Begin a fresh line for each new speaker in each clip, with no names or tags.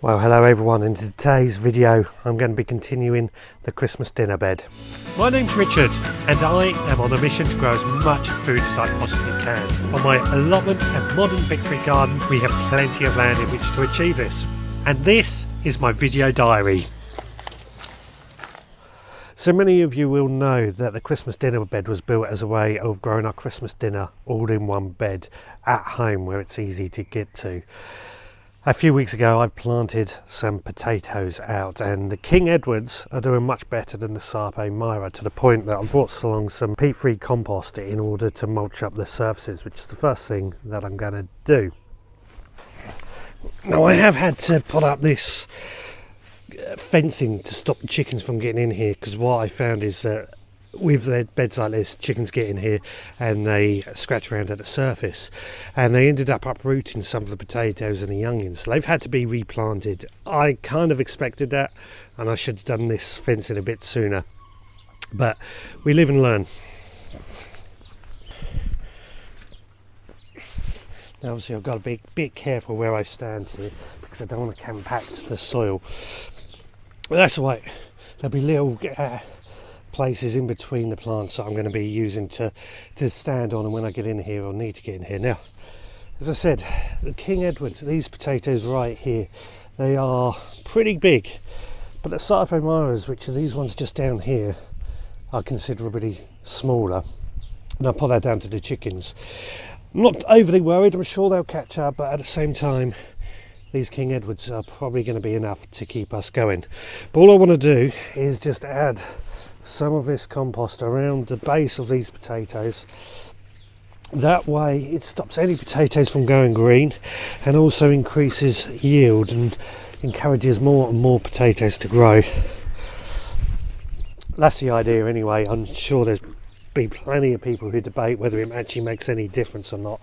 Well, hello everyone. In today's video I'm going to be continuing the Christmas dinner bed.
My name's Richard and I am on a mission to grow as much food as I possibly can. On my allotment at Modern Victory Garden we have plenty of land in which to achieve this. And this is my video diary.
So many of you will know that the Christmas dinner bed was built as a way of growing our Christmas dinner all in one bed at home where it's easy to get to. A few weeks ago I planted some potatoes out and the King Edwards are doing much better than the Sarpe Myra, to the point that I brought along some peat-free compost in order to mulch up the surfaces, which is the first thing that I'm going to do. Now I have had to put up this fencing to stop the chickens from getting in here, because what I found is that with their beds like this, chickens get in here and they scratch around at the surface, and they ended up uprooting some of the potatoes and the onions, so they've had to be replanted. I kind of expected that, and I should have done this fencing a bit sooner, but we live and learn. Now obviously I've got to be a bit careful where I stand here because I don't want to compact the soil, but that's all right. There'll be little places in between the plants that I'm going to be using to stand on, and when I get in here, I'll need to get in here. Now, as I said, the King Edwards, these potatoes right here, they are pretty big, but the Sarpe Myras, which are these ones just down here, are considerably smaller, and I'll put that down to the chickens. I'm not overly worried, I'm sure they'll catch up, but at the same time these King Edwards are probably going to be enough to keep us going. But all I want to do is just add some of this compost around the base of these potatoes. That way it stops any potatoes from going green and also increases yield and encourages more and more potatoes to grow. That's the idea anyway. I'm sure there's be plenty of people who debate whether it actually makes any difference or not,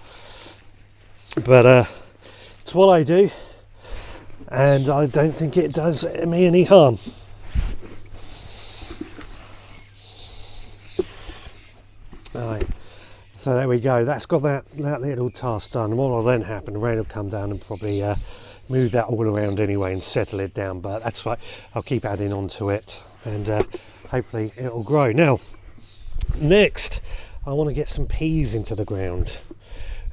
but it's what I do, and I don't think it does me any harm. Alright, so there we go. That's got that little task done. What will then happen, the rain will come down and probably move that all around anyway and settle it down, but that's right, I'll keep adding on to it and hopefully it'll grow. Now next I want to get some peas into the ground,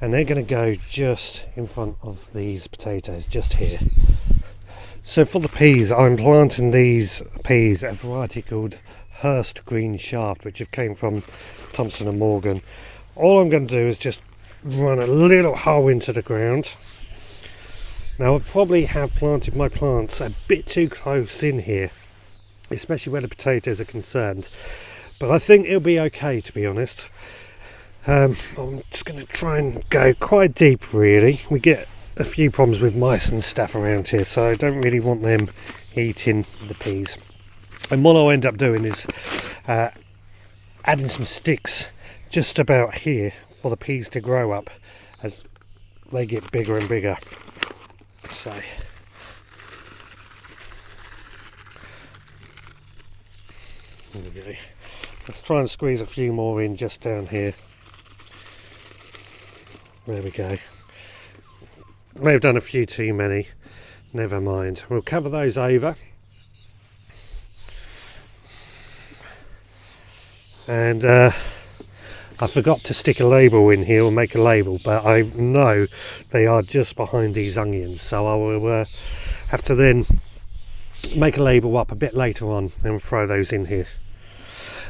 and they're going to go just in front of these potatoes, just here. So for the peas, I'm planting these peas at a variety called Hurst Green Shaft, which have came from Thompson & Morgan. All I'm going to do is just run a little hole into the ground. Now I probably have planted my plants a bit too close in here, especially where the potatoes are concerned, but I think it'll be okay, to be honest. I'm just going to try and go quite deep really. We get a few problems with mice and stuff around here, so I don't really want them eating the peas. And what I'll end up doing is adding some sticks just about here for the peas to grow up as they get bigger and bigger. So there we go. Let's try and squeeze a few more in just down here. There we go. May have done a few too many. Never mind. We'll cover those over. And I forgot to stick a label in here, or make a label, but I know they are just behind these onions, so I will have to then make a label up a bit later on and throw those in here.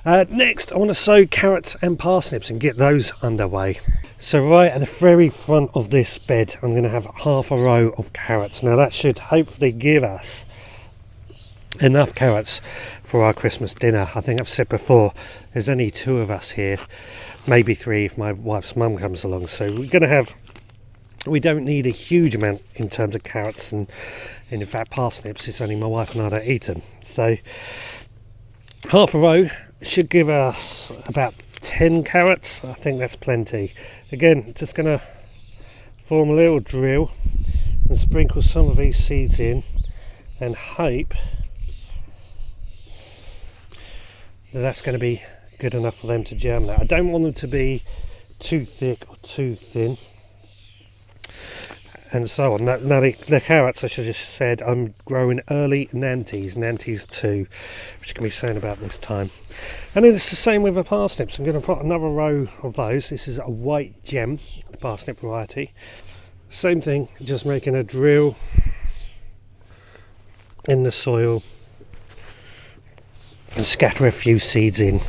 Next I want to sow carrots and parsnips and get those underway. So right at the very front of this bed I'm going to have half a row of carrots. Now that should hopefully give us enough carrots for our Christmas dinner. I think I've said before there's only 2 of us here, maybe 3 if my wife's mum comes along, so we don't need a huge amount in terms of carrots, and in fact parsnips, it's only my wife and I that eat them. So half a row should give us about 10 carrots. I think that's plenty. Again, just going to form a little drill and sprinkle some of these seeds in and hope that's going to be good enough for them to germinate. I don't want them to be too thick or too thin. and so on. Now the carrots, I should have just said, I'm growing early Nantes 2, which can be soon about this time. And then it's the same with the parsnips. I'm going to put another row of those. This is a white gem, the parsnip variety. Same thing, just making a drill in the soil and scatter a few seeds in.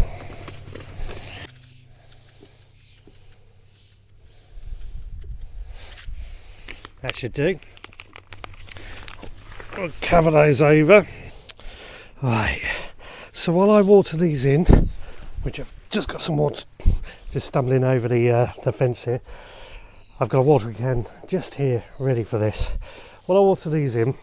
That should do. We'll cover those over. Right, so while I water these in, which I've just got some water, just stumbling over the fence here, I've got a watering can just here ready for this. While I water these in,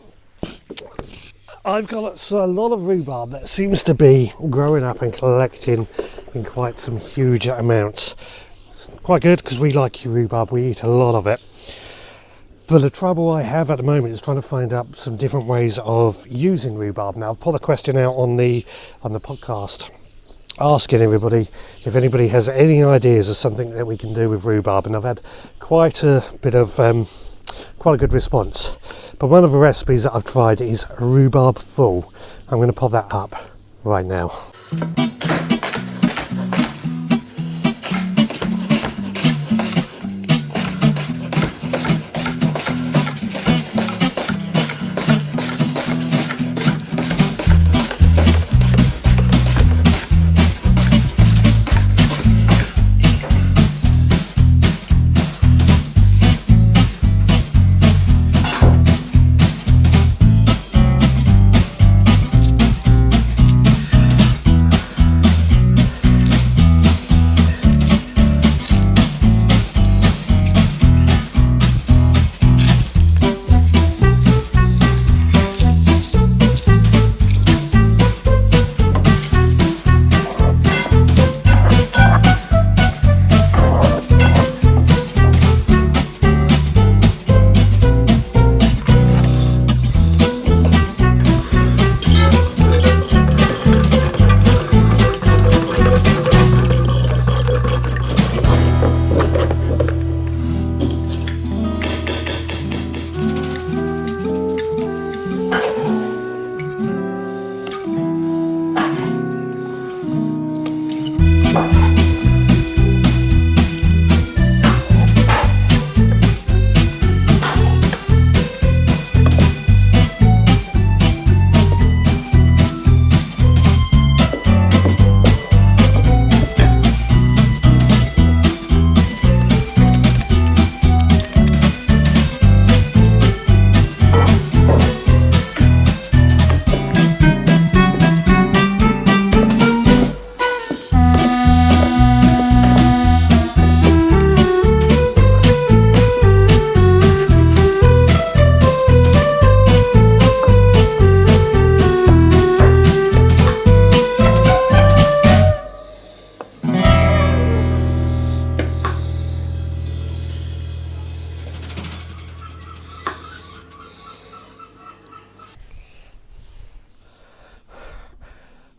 I've got a lot of rhubarb that seems to be growing up and collecting in quite some huge amounts. It's quite good because we like rhubarb, we eat a lot of it. But the trouble I have at the moment is trying to find out some different ways of using rhubarb. Now, I've put a question out on the podcast asking everybody if anybody has any ideas of something that we can do with rhubarb, and I've had quite a good response. But one of the recipes that I've tried is rhubarb full. I'm going to pop that up right now.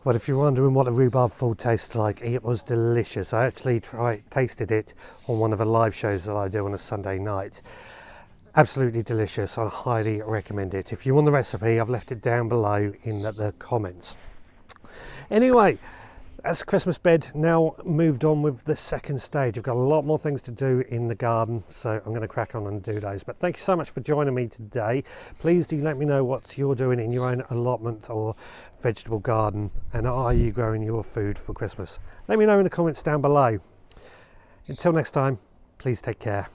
Well, if you're wondering what a rhubarb full tastes like, it was delicious. I actually tasted it on one of the live shows that I do on a Sunday night. Absolutely delicious. I highly recommend it. If you want the recipe, I've left it down below in the comments. Anyway, that's Christmas bed now moved on with the second stage. I've got a lot more things to do in the garden, so I'm going to crack on and do those. But thank you so much for joining me today. Please do let me know what you're doing in your own allotment or vegetable garden, and are you growing your food for Christmas? Let me know in the comments down below. Until next time, please take care.